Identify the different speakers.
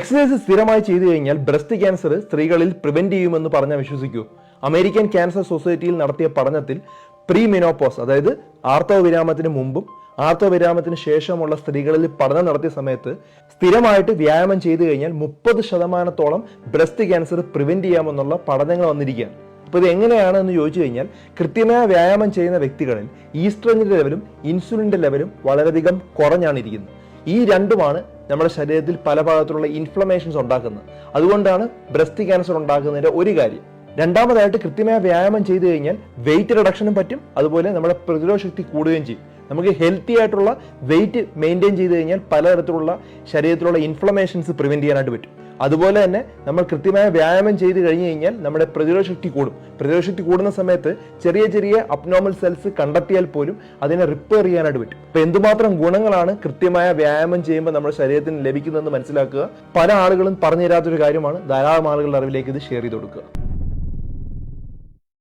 Speaker 1: Exercise സ്ഥിരമായി ചെയ്തു കഴിഞ്ഞാൽ ബ്രസ്റ്റ് ക്യാൻസർ സ്ത്രീകളിൽ പ്രിവെന്റ് ചെയ്യുമെന്ന് പറഞ്ഞാൽ വിശ്വസിക്കൂ. അമേരിക്കൻ ക്യാൻസർ സൊസൈറ്റിയിൽ നടത്തിയ പഠനത്തിൽ പ്രീ മെനോപോസ്, അതായത് ആർത്തവ വിരാമത്തിന് മുമ്പും ആർത്തവ വിരാമത്തിന് ശേഷമുള്ള സ്ത്രീകളിൽ പഠനം നടത്തിയ സമയത്ത് സ്ഥിരമായിട്ട് വ്യായാമം ചെയ്തു കഴിഞ്ഞാൽ 30% ബ്രസ്റ്റ് ക്യാൻസർ പ്രിവെന്റ് ചെയ്യാമെന്നുള്ള പഠനങ്ങൾ വന്നിരിക്കുകയാണ്. അപ്പോൾ ഇത് എങ്ങനെയാണ് എന്ന് ചോദിച്ചു കഴിഞ്ഞാൽ, കൃത്യമായ വ്യായാമം ചെയ്യുന്ന വ്യക്തികളിൽ ഈസ്ട്രജന്റെ ലെവലും ഇൻസുലിന്റെ ലെവലും വളരെയധികം കുറഞ്ഞാണ് ഇരിക്കുന്നത്. ഈ രണ്ടുമാണ് നമ്മുടെ ശരീരത്തിൽ പല ഭാഗത്തുള്ള ഇൻഫ്ലമേഷൻസ് ഉണ്ടാക്കുന്നത്. അതുകൊണ്ടാണ് ബ്രസ്റ്റ് ക്യാൻസർ ഉണ്ടാക്കുന്നതിന്റെ ഒരു കാര്യം. രണ്ടാമതായിട്ട്, കൃത്യമായ വ്യായാമം ചെയ്തു കഴിഞ്ഞാൽ വെയിറ്റ് റിഡക്ഷനും പറ്റും, അതുപോലെ നമ്മുടെ പ്രതിരോധ ശക്തി കൂടുകയും ചെയ്യും. നമുക്ക് ഹെൽത്തി ആയിട്ടുള്ള വെയിറ്റ് മെയിൻറ്റെയിൻ ചെയ്ത് കഴിഞ്ഞാൽ പലതരത്തിലുള്ള ശരീരത്തിലുള്ള ഇൻഫ്ലമേഷൻസ് പ്രിവെന്റ് ചെയ്യാനായിട്ട് പറ്റും. അതുപോലെ തന്നെ നമ്മൾ കൃത്യമായ വ്യായാമം ചെയ്ത് കഴിഞ്ഞു കഴിഞ്ഞാൽ നമ്മുടെ പ്രതിരോധ ശക്തി കൂടും. പ്രതിരോധ ശക്തി കൂടുന്ന സമയത്ത് ചെറിയ ചെറിയ അബ്നോർമൽ സെൽസ് കണ്ടെത്തിയാൽ പോലും അതിനെ റിപ്പയർ ചെയ്യാനായിട്ട് പറ്റും. അപ്പൊ എന്തുമാത്രം ഗുണങ്ങളാണ് കൃത്യമായ വ്യായാമം ചെയ്യുമ്പോൾ നമ്മുടെ ശരീരത്തിന് ലഭിക്കുന്നതെന്ന് മനസ്സിലാക്കുക. പല ആളുകളും പറഞ്ഞു തരാത്തൊരു കാര്യമാണ്. ധാരാളം ആളുകളുടെ അറിവിലേക്ക് ഇത് ഷെയർ ചെയ്ത് കൊടുക്കുക.